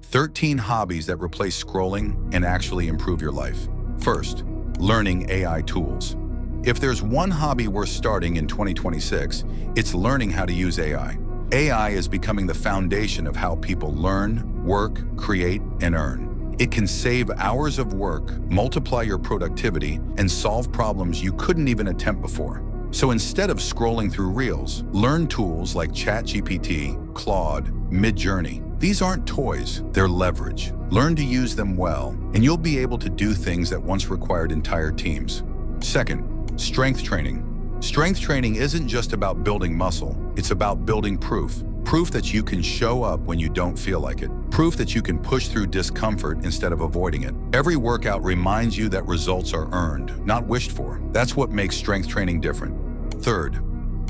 13 hobbies that replace scrolling and actually improve your life. First, learning AI tools. If there's one hobby worth starting in 2026, it's learning how to use AI. AI is becoming the foundation of how people learn, work, create, and earn. It can save hours of work, multiply your productivity, and solve problems you couldn't even attempt before. So instead of scrolling through Reels, learn tools like ChatGPT, Claude, Midjourney. These aren't toys, they're leverage. Learn to use them well, and you'll be able to do things that once required entire teams. Second, strength training. Strength training isn't just about building muscle, it's about building proof. Proof that you can show up when you don't feel like it. Proof that you can push through discomfort instead of avoiding it. Every workout reminds you that results are earned, not wished for. That's what makes strength training different. Third,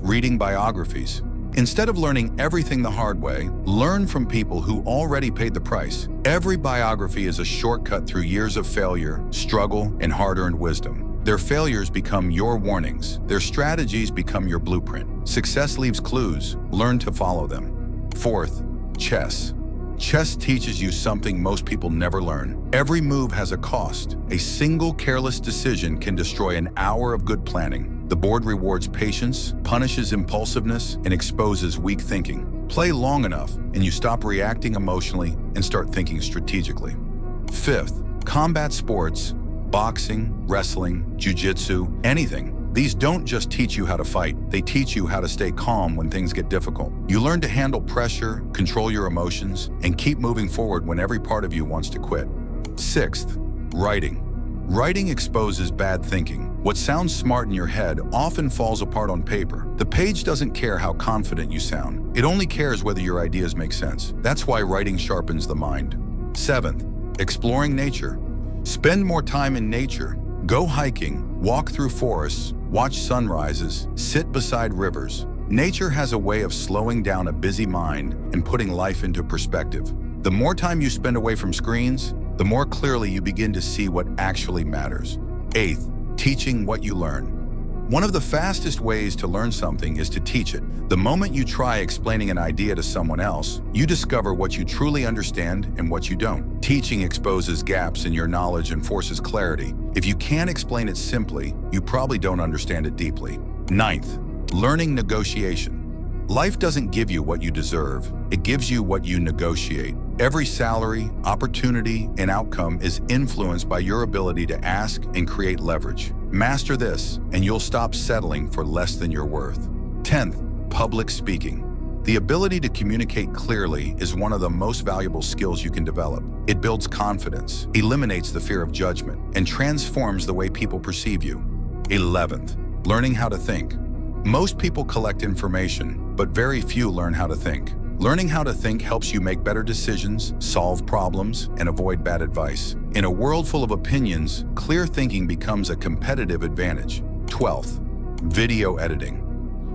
reading biographies. Instead of learning everything the hard way, learn from people who already paid the price. Every biography is a shortcut through years of failure, struggle, and hard-earned wisdom. Their failures become your warnings. Their strategies become your blueprint. Success leaves clues. Learn to follow them. Fourth, chess. Chess teaches you something most people never learn. Every move has a cost. A single careless decision can destroy an hour of good planning. The board rewards patience, punishes impulsiveness, and exposes weak thinking. Play long enough, and you stop reacting emotionally and start thinking strategically. Fifth, combat sports, boxing, wrestling, jiu-jitsu, anything. These don't just teach you how to fight, they teach you how to stay calm when things get difficult. You learn to handle pressure, control your emotions, and keep moving forward when every part of you wants to quit. Sixth, writing. Writing exposes bad thinking. What sounds smart in your head often falls apart on paper. The page doesn't care how confident you sound. It only cares whether your ideas make sense. That's why writing sharpens the mind. Seventh, exploring nature. Spend more time in nature. Go hiking, walk through forests, watch sunrises, sit beside rivers. Nature has a way of slowing down a busy mind and putting life into perspective. The more time you spend away from screens, the more clearly you begin to see what actually matters. Eighth, teaching what you learn. One of the fastest ways to learn something is to teach it. The moment you try explaining an idea to someone else, you discover what you truly understand and what you don't. Teaching exposes gaps in your knowledge and forces clarity. If you can't explain it simply, you probably don't understand it deeply. Ninth, learning negotiation. Life doesn't give you what you deserve, it gives you what you negotiate. Every salary, opportunity, and outcome is influenced by your ability to ask and create leverage. Master this, and you'll stop settling for less than you're worth. 10th, public speaking. The ability to communicate clearly is one of the most valuable skills you can develop. It builds confidence, eliminates the fear of judgment, and transforms the way people perceive you. 11th, learning how to think. Most people collect information, but very few learn how to think. Learning how to think helps you make better decisions, solve problems, and avoid bad advice. In a world full of opinions, clear thinking becomes a competitive advantage. 12th, video editing.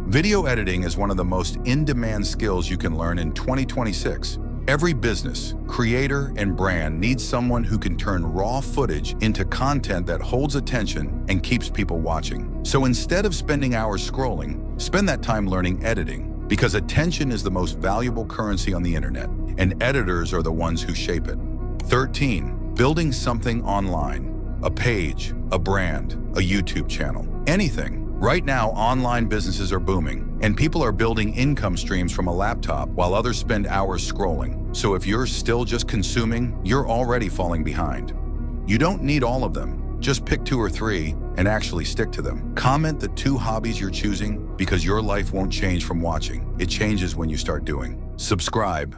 Video editing is one of the most in-demand skills you can learn in 2026. Every business, creator, and brand needs someone who can turn raw footage into content that holds attention and keeps people watching. So instead of spending hours scrolling, spend that time learning editing, because attention is the most valuable currency on the internet, and editors are the ones who shape it. 13, building something online. A page, a brand, a YouTube channel, anything. Right now, online businesses are booming, and people are building income streams from a laptop while others spend hours scrolling. So if you're still just consuming, you're already falling behind. You don't need all of them. Just pick 2 or 3 and actually stick to them. Comment the 2 hobbies you're choosing, because your life won't change from watching. It changes when you start doing. Subscribe.